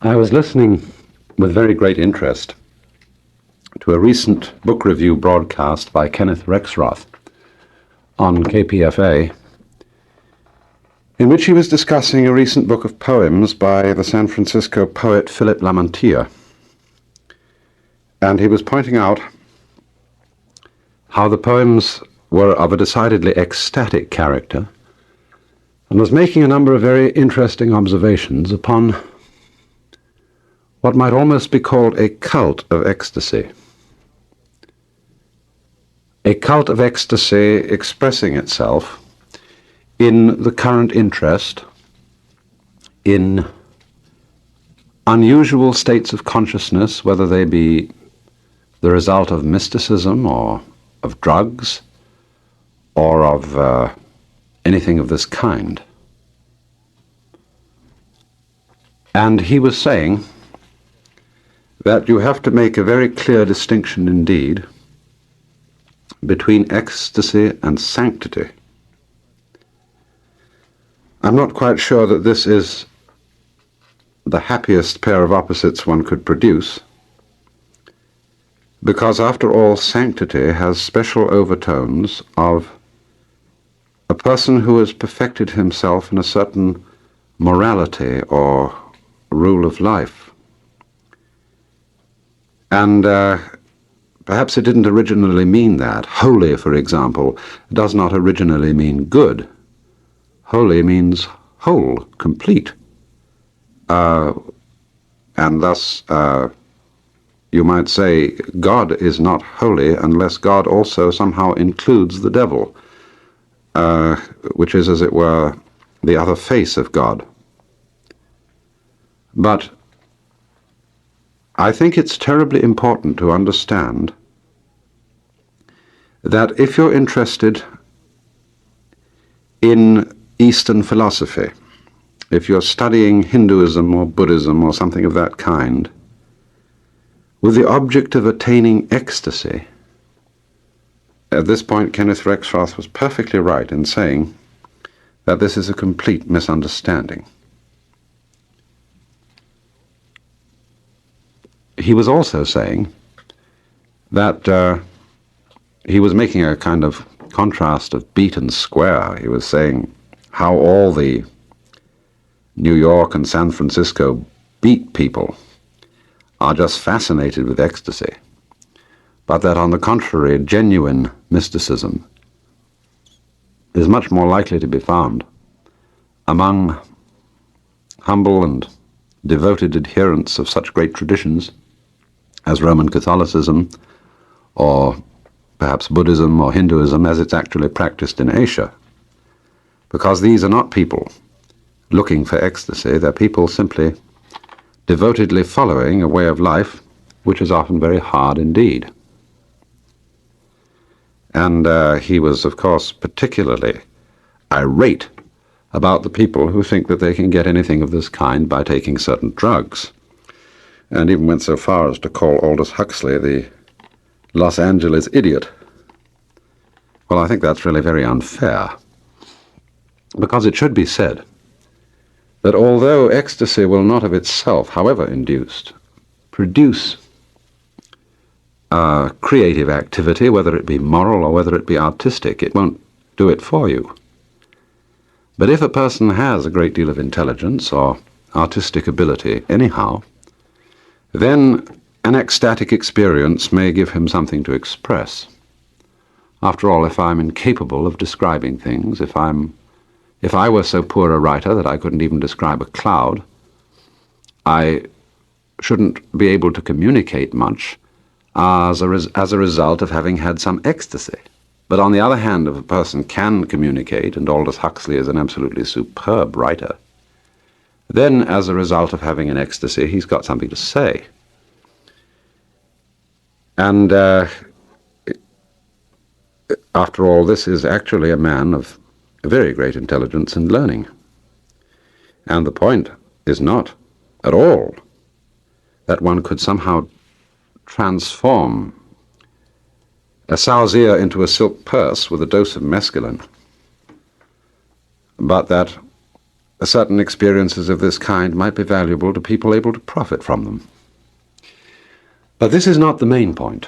I was listening with very great interest to a recent book review broadcast by Kenneth Rexroth on KPFA, in which he was discussing a recent book of poems by the San Francisco poet Philip Lamantia. And he was pointing out how the poems were of a decidedly ecstatic character, and was making a number of very interesting observations upon what might almost be called a cult of ecstasy. A cult of ecstasy expressing itself in the current interest in unusual states of consciousness, whether they be the result of mysticism or of drugs or of anything of this kind. And he was saying that you have to make a very clear distinction indeed between ecstasy and sanctity. I'm not quite sure that this is the happiest pair of opposites one could produce, because after all, sanctity has special overtones of a person who has perfected himself in a certain morality or rule of life. And perhaps it didn't originally mean that. Holy, for example, does not originally mean good. Holy means whole, complete. And thus, you might say, God is not holy unless God also somehow includes the devil, which is, as it were, the other face of God. But I think it's terribly important to understand that if you're interested in Eastern philosophy, if you're studying Hinduism or Buddhism or something of that kind, with the object of attaining ecstasy, at this point Kenneth Rexroth was perfectly right in saying that this is a complete misunderstanding. He was also saying that he was making a kind of contrast of beat and square. He was saying how all the New York and San Francisco beat people are just fascinated with ecstasy, but that on the contrary, genuine mysticism is much more likely to be found among humble and devoted adherents of such great traditions as Roman Catholicism, or perhaps Buddhism or Hinduism, as it's actually practiced in Asia. Because these are not people looking for ecstasy, they're people simply devotedly following a way of life which is often very hard indeed. And he was, of course, particularly irate about the people who think that they can get anything of this kind by taking certain drugs, and even went so far as to call Aldous Huxley the Los Angeles idiot. Well, I think that's really very unfair, because it should be said that although ecstasy will not of itself, however induced, produce creative activity, whether it be moral or whether it be artistic, it won't do it for you. But if a person has a great deal of intelligence or artistic ability anyhow, then an ecstatic experience may give him something to express. After all, if I'm incapable of describing things, if I were so poor a writer that I couldn't even describe a cloud, I shouldn't be able to communicate much as a result of having had some ecstasy. But on the other hand, if a person can communicate, and Aldous Huxley is an absolutely superb writer, then as a result of having an ecstasy, he's got something to say. And after all, this is actually a man of very great intelligence and learning. And the point is not at all that one could somehow transform a sow's ear into a silk purse with a dose of mescaline, but that certain experiences of this kind might be valuable to people able to profit from them. But this is not the main point.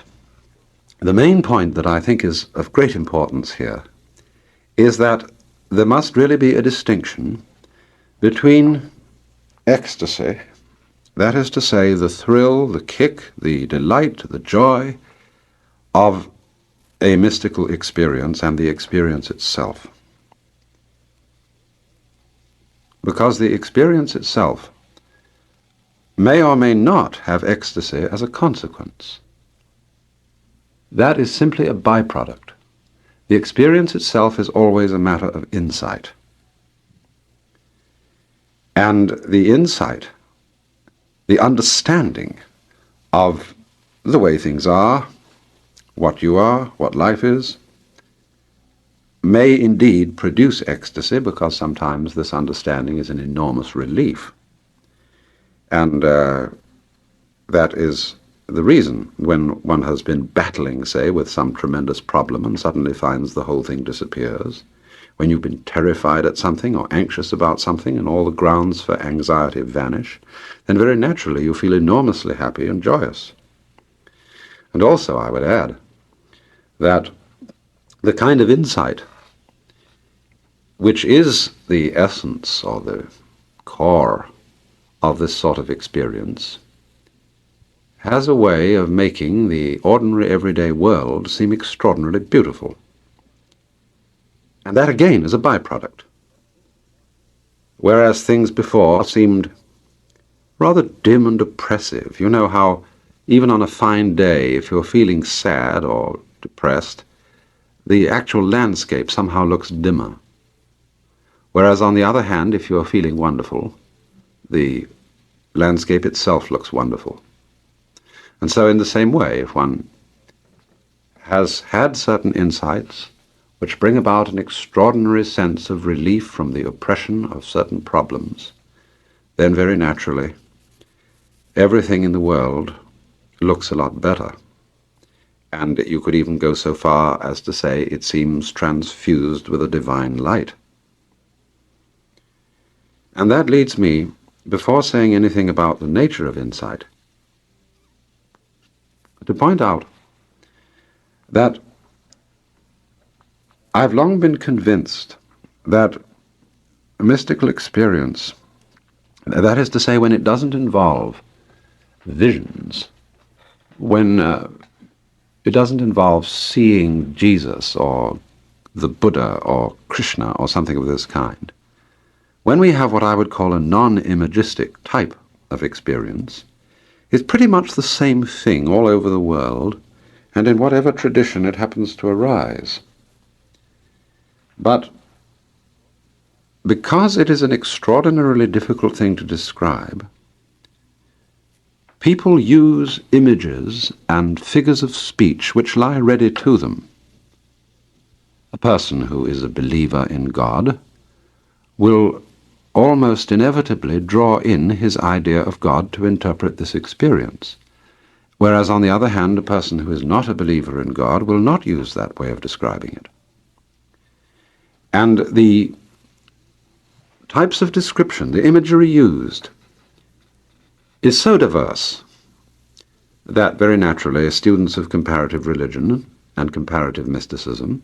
The main point that I think is of great importance here is that there must really be a distinction between ecstasy, that is to say, the thrill, the kick, the delight, the joy of a mystical experience, and the experience itself. Because the experience itself may or may not have ecstasy as a consequence. That is simply a byproduct. The experience itself is always a matter of insight. And the insight, the understanding of the way things are, what you are, what life is, may indeed produce ecstasy, because sometimes this understanding is an enormous relief. And that is the reason when one has been battling, say, with some tremendous problem and suddenly finds the whole thing disappears, when you've been terrified at something or anxious about something and all the grounds for anxiety vanish, then very naturally you feel enormously happy and joyous. And also, I would add that the kind of insight which is the essence or the core of this sort of experience has a way of making the ordinary everyday world seem extraordinarily beautiful. And that again is a byproduct. Whereas things before seemed rather dim and oppressive. You know how even on a fine day, if you're feeling sad or depressed, the actual landscape somehow looks dimmer. Whereas on the other hand, if you're feeling wonderful, the landscape itself looks wonderful. And so in the same way, if one has had certain insights which bring about an extraordinary sense of relief from the oppression of certain problems, then very naturally everything in the world looks a lot better. And you could even go so far as to say it seems transfused with a divine light. And that leads me, before saying anything about the nature of insight, to point out that I've long been convinced that a mystical experience, that is to say, when it doesn't involve visions, when it doesn't involve seeing Jesus or the Buddha or Krishna or something of this kind, when we have what I would call a non-imagistic type of experience, it's pretty much the same thing all over the world and in whatever tradition it happens to arise. But because it is an extraordinarily difficult thing to describe, people use images and figures of speech which lie ready to them. A person who is a believer in God will almost inevitably draw in his idea of God to interpret this experience. Whereas, on the other hand, a person who is not a believer in God will not use that way of describing it. And the types of description, the imagery used, is so diverse that very naturally students of comparative religion and comparative mysticism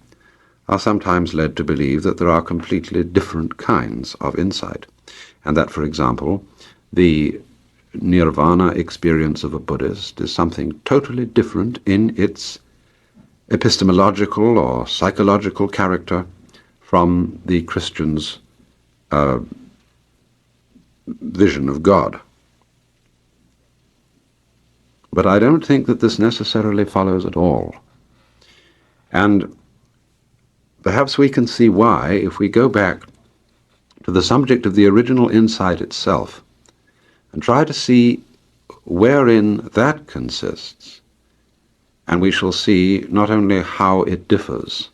are sometimes led to believe that there are completely different kinds of insight, and that, for example, the nirvana experience of a Buddhist is something totally different in its epistemological or psychological character from the Christian's vision of God. But I don't think that this necessarily follows at all. And perhaps we can see why if we go back to the subject of the original insight itself and try to see wherein that consists, and we shall see not only how it differs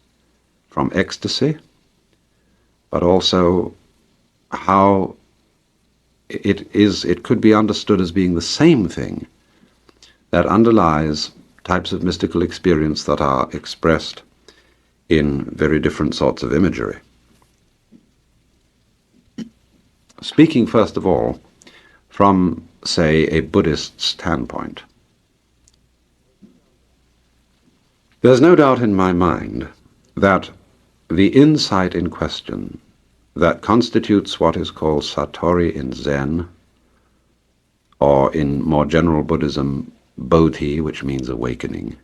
from ecstasy, but also how it could be understood as being the same thing that underlies types of mystical experience that are expressed in very different sorts of imagery. speaking first of all from, say, a Buddhist standpoint, there's no doubt in my mind that the insight in question that constitutes what is called Satori in Zen, or in more general Buddhism, Bodhi, which means awakening,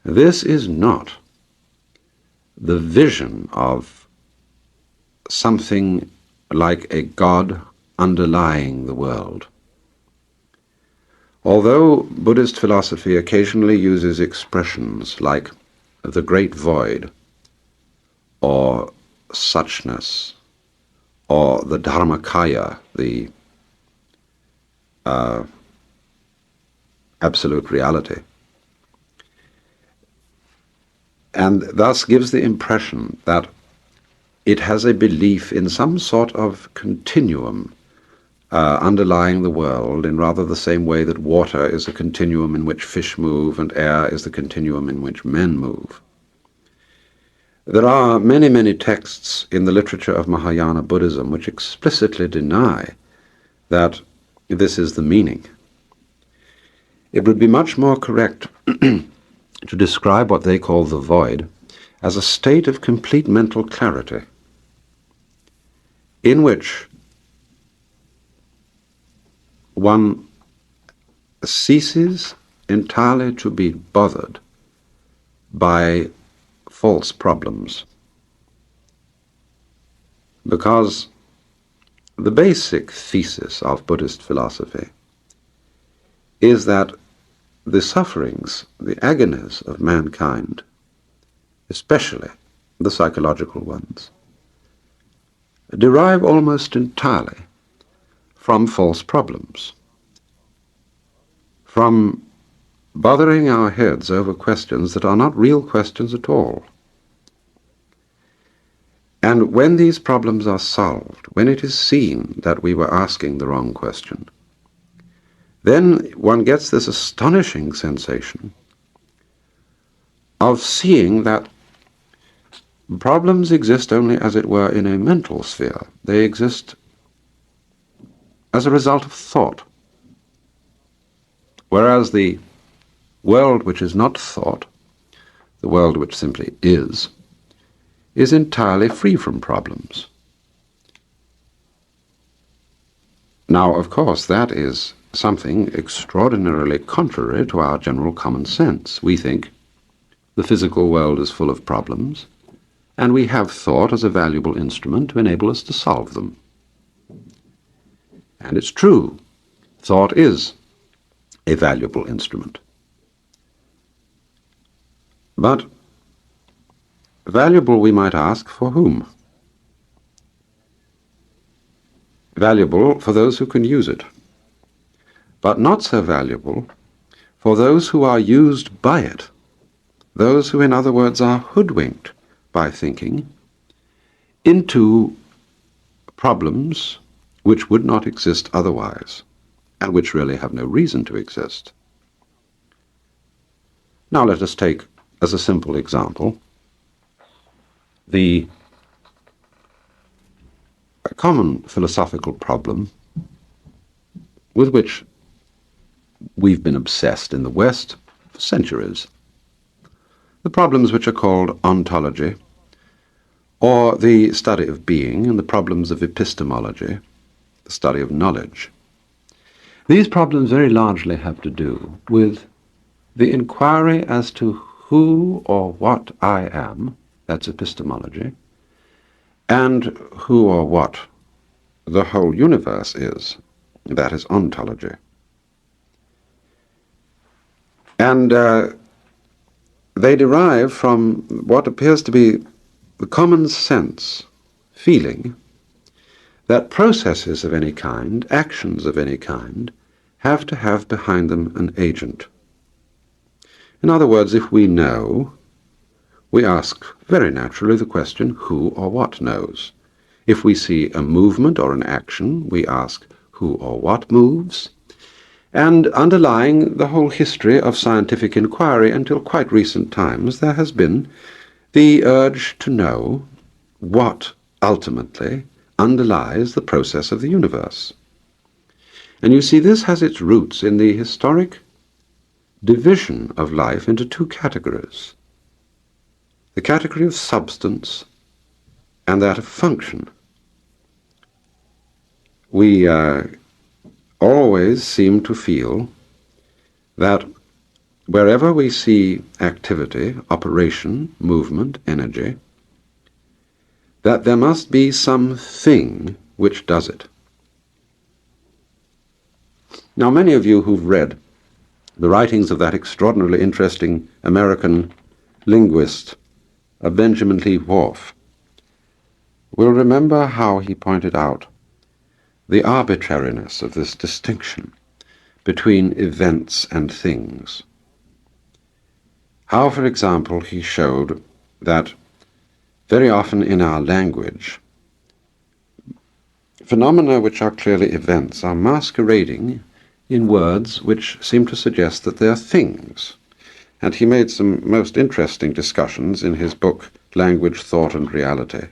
this is not the vision of something like a God underlying the world. Although Buddhist philosophy occasionally uses expressions like the great void, or suchness, or the Dharmakaya, the absolute reality, and thus gives the impression that it has a belief in some sort of continuum underlying the world, in rather the same way that water is a continuum in which fish move and air is the continuum in which men move. There are many, many texts in the literature of Mahayana Buddhism which explicitly deny that this is the meaning. It would be much more correct to describe what they call the void as a state of complete mental clarity, in which one ceases entirely to be bothered by false problems. Because the basic thesis of Buddhist philosophy is that the sufferings, the agonies of mankind, especially the psychological ones, derive almost entirely from false problems, from bothering our heads over questions that are not real questions at all. And when these problems are solved, when it is seen that we were asking the wrong question, then one gets this astonishing sensation of seeing that problems exist only, as it were, in a mental sphere. They exist as a result of thought. Whereas the world which is not thought, the world which simply is entirely free from problems. Now, of course, that is something extraordinarily contrary to our general common sense. We think the physical world is full of problems, and we have thought as a valuable instrument to enable us to solve them. And it's true, thought is a valuable instrument. But valuable, we might ask, for whom? Valuable for those who can use it, but not so valuable for those who are used by it, those who, in other words, are hoodwinked by thinking into problems which would not exist otherwise, and which really have no reason to exist. Now let us take, as a simple example, the common philosophical problem with which we've been obsessed in the West for centuries. The problems which are called ontology, or the study of being, and the problems of epistemology, the study of knowledge. These problems very largely have to do with the inquiry as to who or what I am, that's epistemology, and who or what the whole universe is, that is ontology. And they derive from what appears to be the common sense feeling that processes of any kind, actions of any kind, have to have behind them an agent. In other words, if we know, we ask very naturally the question, who or what knows? If we see a movement or an action, we ask, who or what moves? And underlying the whole history of scientific inquiry until quite recent times, there has been the urge to know what, ultimately, underlies the process of the universe. And you see, this has its roots in the historic division of life into two categories: the category of substance and that of function. We always seem to feel that wherever we see activity, operation, movement, energy, that there must be some thing which does it. Now, many of you who've read the writings of that extraordinarily interesting American linguist, Benjamin Lee Whorf, will remember how he pointed out the arbitrariness of this distinction between events and things. How, for example, he showed that very often in our language, phenomena which are clearly events are masquerading in words which seem to suggest that they are things. And he made some most interesting discussions in his book, Language, Thought and Reality,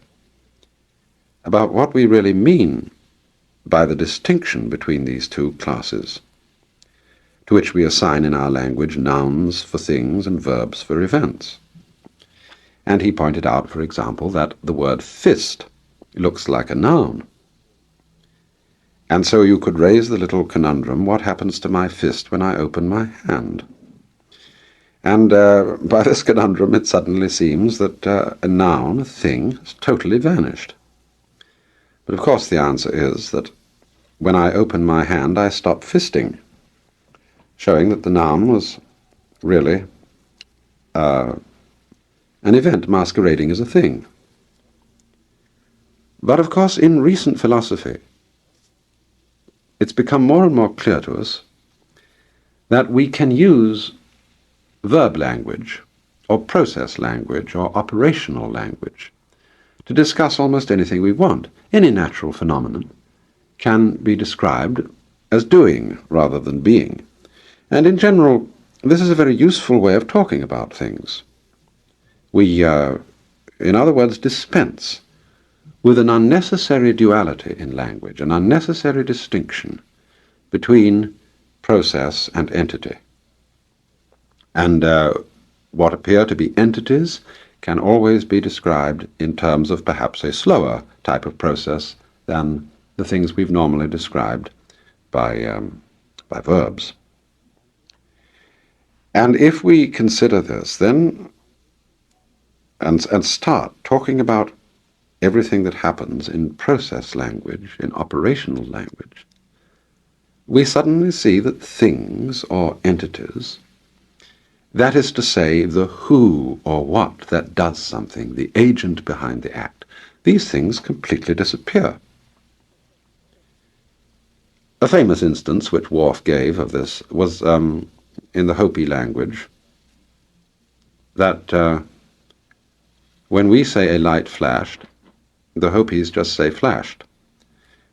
about what we really mean by the distinction between these two classes, to which we assign in our language nouns for things and verbs for events. And he pointed out, for example, that the word fist looks like a noun. And so you could raise the little conundrum, what happens to my fist when I open my hand? And by this conundrum it suddenly seems that a noun, a thing, has totally vanished. But of course the answer is that when I open my hand I stop fisting, showing that the noun was really an event masquerading as a thing. But of course in recent philosophy it's become more and more clear to us that we can use verb language or process language or operational language to discuss almost anything we want. Any natural phenomenon can be described as doing rather than being. And in general, this is a very useful way of talking about things. We, in other words, dispense with an unnecessary duality in language, an unnecessary distinction between process and entity. And what appear to be entities can always be described in terms of perhaps a slower type of process than the things we've normally described by verbs. And if we consider this, then, and start talking about everything that happens in process language, in operational language, we suddenly see that things or entities, that is to say, the who or what that does something, the agent behind the act, these things completely disappear. A famous instance which Whorf gave of this was in the Hopi language, that when we say a light flashed, the Hopis just say flashed.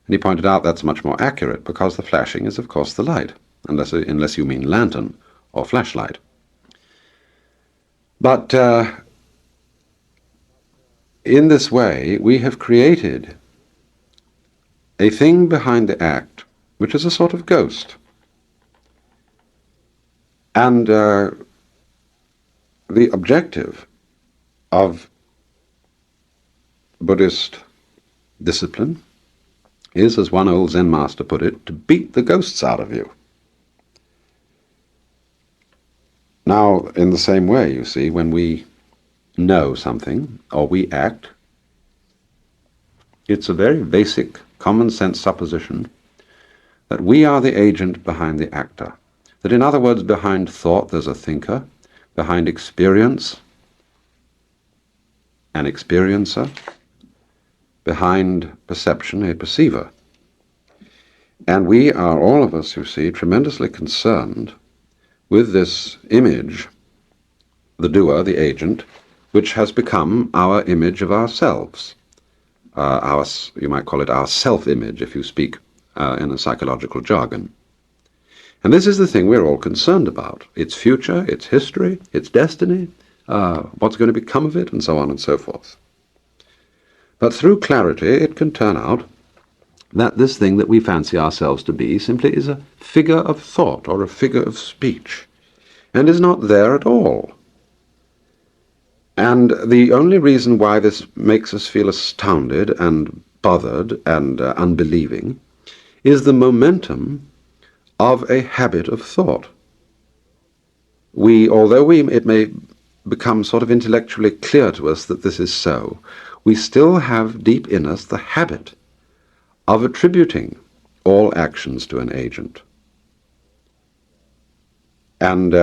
And he pointed out that's much more accurate because the flashing is, of course, the light, unless you mean lantern or flashlight. But in this way, we have created a thing behind the act, which is a sort of ghost. And the objective of Buddhist discipline is, as one old Zen master put it, to beat the ghosts out of you. Now, in the same way, you see, when we know something or we act, it's a very basic common sense supposition that we are the agent behind the actor. That, in other words, behind thought there's a thinker, behind experience an experiencer, behind perception a perceiver. And we are, all of us, you see, tremendously concerned with this image, the doer, the agent, which has become our image of ourselves. You might call it our self-image if you speak in a psychological jargon. And this is the thing we're all concerned about. Its future, its history, its destiny, what's going to become of it, and so on and so forth. But through clarity it can turn out that this thing that we fancy ourselves to be simply is a figure of thought or a figure of speech, and is not there at all. And the only reason why this makes us feel astounded and bothered and unbelieving is the momentum of a habit of thought. It may become sort of intellectually clear to us that this is so, we still have deep in us the habit of attributing all actions to an agent. And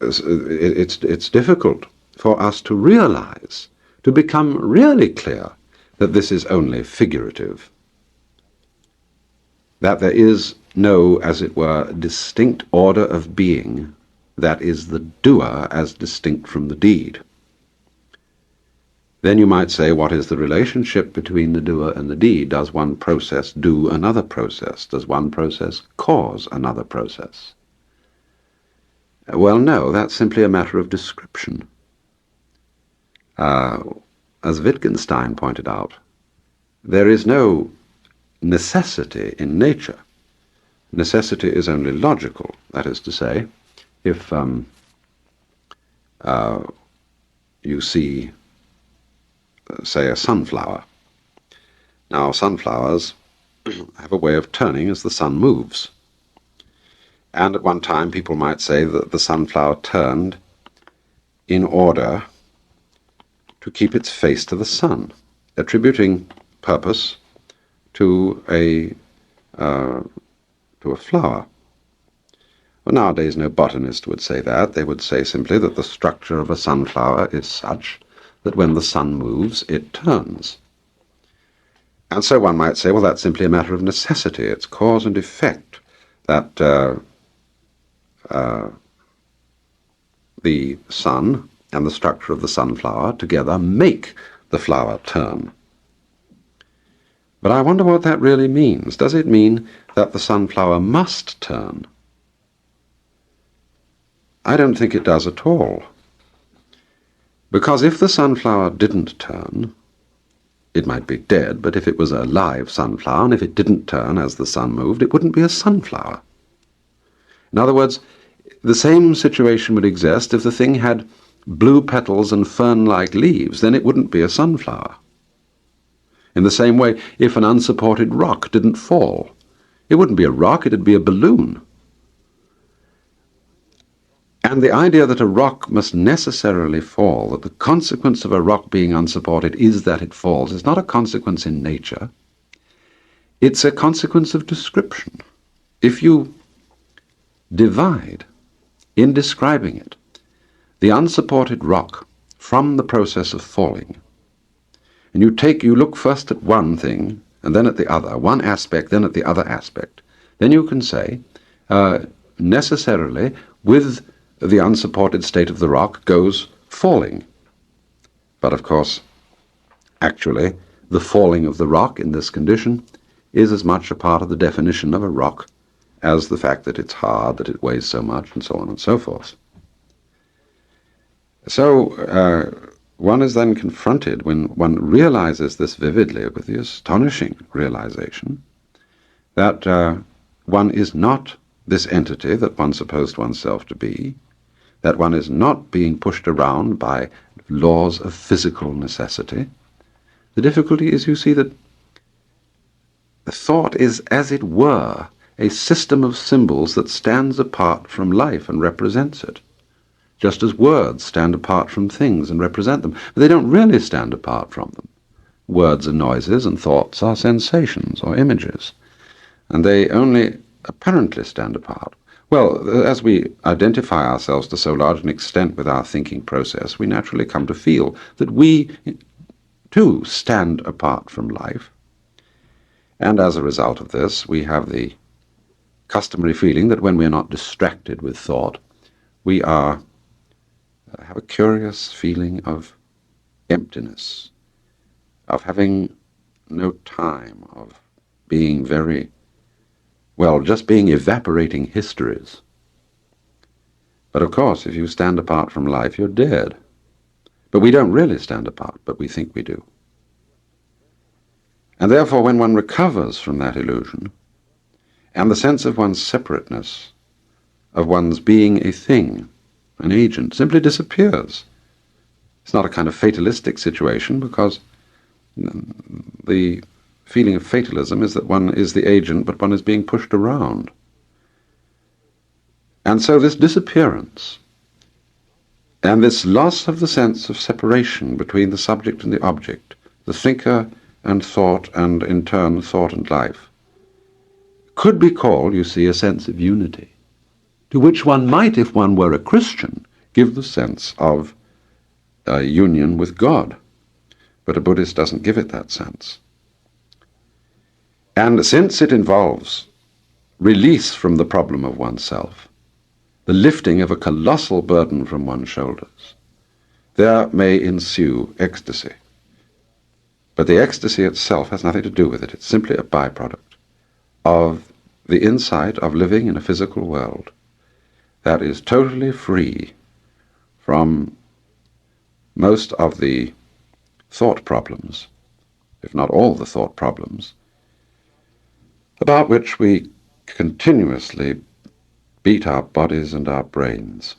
it's difficult for us to realize, to become really clear, that this is only figurative, that there is no, as it were, distinct order of being that is the doer as distinct from the deed. Then you might say, what is the relationship between the doer and the deed? Does one process do another process? Does one process cause another process? Well, no, that's simply a matter of description. As Wittgenstein pointed out, there is no necessity in nature. Necessity is only logical. That is to say, if you see, say, a sunflower. Now, sunflowers have a way of turning as the sun moves. And at one time, people might say that the sunflower turned in order to keep its face to the sun, attributing purpose to a flower. Well, nowadays no botanist would say that. They would say simply that the structure of a sunflower is such that when the sun moves, it turns. And so one might say, well, that's simply a matter of necessity. It's cause and effect that the sun and the structure of the sunflower together make the flower turn. But I wonder what that really means. Does it mean that the sunflower must turn? I don't think it does at all. Because if the sunflower didn't turn, it might be dead, but if it was a live sunflower, and if it didn't turn as the sun moved, it wouldn't be a sunflower. In other words, the same situation would exist if the thing had blue petals and fern-like leaves, then it wouldn't be a sunflower. In the same way, if an unsupported rock didn't fall, it wouldn't be a rock, it'd be a balloon. And the idea that a rock must necessarily fall, that the consequence of a rock being unsupported is that it falls, is not a consequence in nature. It's a consequence of description. If you divide, in describing it, the unsupported rock from the process of falling, and you look first at one thing, and then at the other, one aspect, then at the other aspect, then you can say, necessarily, with the unsupported state of the rock goes falling. But of course, actually, the falling of the rock in this condition is as much a part of the definition of a rock as the fact that it's hard, that it weighs so much, and so on and so forth. So one is then confronted, when one realizes this vividly, with the astonishing realization that one is not this entity that one supposed oneself to be, that one is not being pushed around by laws of physical necessity. The difficulty is, you see, that the thought is, as it were, a system of symbols that stands apart from life and represents it, just as words stand apart from things and represent them. But they don't really stand apart from them. Words are noises and thoughts are sensations or images, and they only apparently stand apart. Well, as we identify ourselves to so large an extent with our thinking process, we naturally come to feel that we, too, stand apart from life. And as a result of this, we have the customary feeling that when we are not distracted with thought, we have a curious feeling of emptiness, of having no time, of being just being evaporating histories. But of course, if you stand apart from life, you're dead. But we don't really stand apart, but we think we do. And therefore, when one recovers from that illusion, and the sense of one's separateness, of one's being a thing, an agent, simply disappears. It's not a kind of fatalistic situation, because the feeling of fatalism is that one is the agent, but one is being pushed around. And so this disappearance, and this loss of the sense of separation between the subject and the object, the thinker and thought, and in turn thought and life, could be called, you see, a sense of unity, to which one might, if one were a Christian, give the sense of union with God. But a Buddhist doesn't give it that sense. And since it involves release from the problem of oneself, the lifting of a colossal burden from one's shoulders, there may ensue ecstasy. But the ecstasy itself has nothing to do with it. It's simply a byproduct of the insight of living in a physical world that is totally free from most of the thought problems, if not all the thought problems, about which we continuously beat our bodies and our brains.